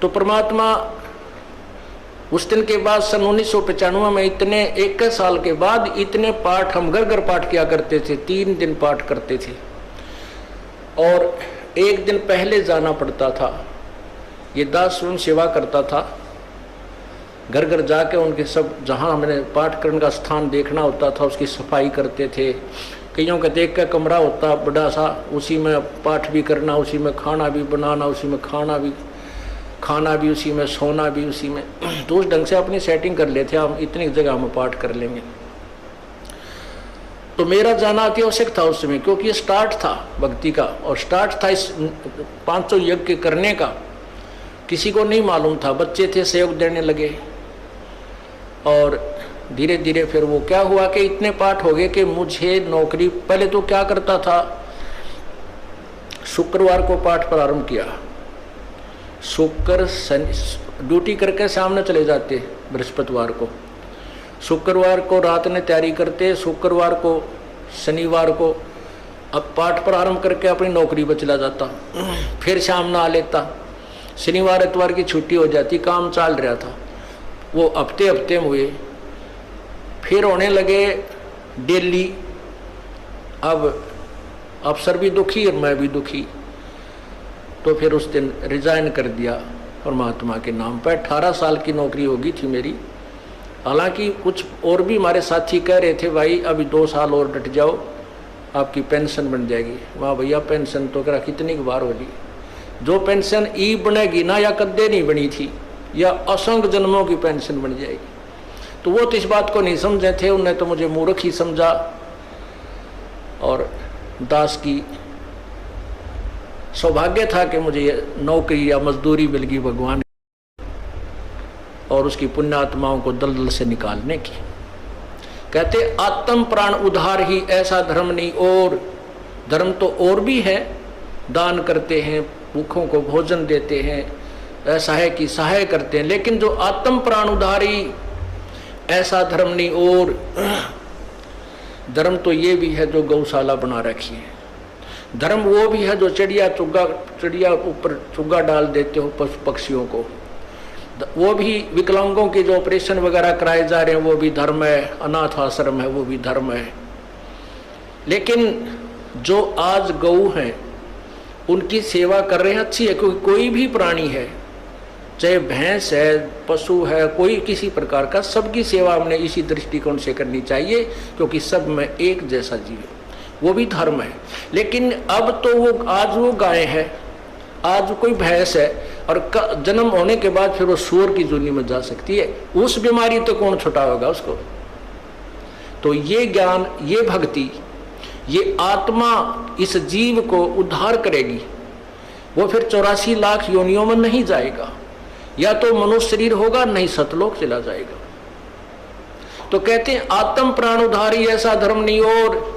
तो परमात्मा उस दिन के बाद सन 1995 में इतने 21 साल के बाद इतने पाठ हम घर घर पाठ किया करते थे, 3 दिन पाठ करते थे। और एक दिन पहले जाना पड़ता था। ये दास स्वयं सेवा करता था, घर घर जाके उनके सब जहाँ हमने पाठ करने का स्थान देखना होता था उसकी सफाई करते थे। कईयों का देख का कमरा होता बड़ा सा, उसी में पाठ भी करना, उसी में खाना भी बनाना, उसी में खाना भी उसी में, सोना भी उसी में। तो उस ढंग से अपनी सेटिंग कर लेते हम, इतनी जगह हम पाठ कर लेंगे। तो मेरा जाना अति आवश्यक था उस समय, क्योंकि ये स्टार्ट था भक्ति का और स्टार्ट था इस 500 यज्ञ करने का। किसी को नहीं मालूम था, बच्चे थे सहयोग देने लगे और धीरे धीरे फिर वो क्या हुआ कि इतने पाठ हो गए कि मुझे नौकरी, पहले तो क्या करता था, शुक्रवार को पाठ प्रारंभ किया, शुक्र शनि ड्यूटी करके सामने चले जाते बृहस्पतिवार को, शुक्रवार को रात में तैयारी करते, शुक्रवार को शनिवार को अब पाठ प्रारंभ करके अपनी नौकरी पर चला जाता, फिर शाम ना आ लेता, शनिवार इतवार की छुट्टी हो जाती, काम चल रहा था। वो हफ्ते में हुए, फिर होने लगे डेली। अब अफसर भी दुखी और मैं भी दुखी, तो फिर उस दिन रिजाइन कर दिया परमात्मा के नाम पर। 18 साल की नौकरी होगी थी मेरी। हालांकि कुछ और भी हमारे साथी कह रहे थे भाई अभी 2 साल और डट जाओ आपकी पेंशन बन जाएगी। वाह भैया, पेंशन तो करा कितनी बार होगी, जो पेंशन ई बनेगी ना या कद्दे नहीं बनी थी, या असंख्य जन्मों की पेंशन बन जाएगी। तो वो तो इस बात को नहीं समझे थे, उन्होंने तो मुझे मूर्ख ही समझा। और दास की सौभाग्य था कि मुझे नौकरी या मजदूरी मिल गई भगवान और उसकी पुण्यात्माओं को दलदल से निकालने की। कहते आत्म प्राण उद्धार ही ऐसा धर्म नहीं और। धर्म तो और भी है, दान करते हैं, भूखों को भोजन देते हैं, ऐसा है कि सहाय करते हैं, लेकिन जो आत्म प्राण उद्धारी ऐसा धर्म नहीं और। धर्म तो ये भी है जो गौशाला बना रखी है, धर्म वो भी है जो चिड़िया ऊपर चुग्गा डाल देते हो पशु पक्षियों को, वो भी विकलांगों के जो ऑपरेशन वगैरह कराए जा रहे हैं वो भी धर्म है, अनाथ आश्रम है वो भी धर्म है। लेकिन जो आज गौ हैं उनकी सेवा कर रहे हैं, अच्छी है, क्योंकि कोई भी प्राणी है, चाहे भैंस है, पशु है, कोई किसी प्रकार का, सबकी सेवा हमने इसी दृष्टिकोण से करनी चाहिए, क्योंकि सब में एक जैसा जीव, वो भी धर्म है। लेकिन अब तो वो आज वो गाय है, आज कोई भैंस है और जन्म होने के बाद फिर वो सूअर की जूनी में जा सकती है, उस बीमारी तो कौन छुटाएगा उसको। तो ये ज्ञान, ये भक्ति, ये आत्मा इस जीव को उद्धार करेगी। वो फिर 84 लाख योनियों में नहीं जाएगा, या तो मनुष्य शरीर होगा, नहीं सतलोक चला जाएगा। तो कहते हैं आत्म प्राण उद्धारी ऐसा धर्म नहीं और।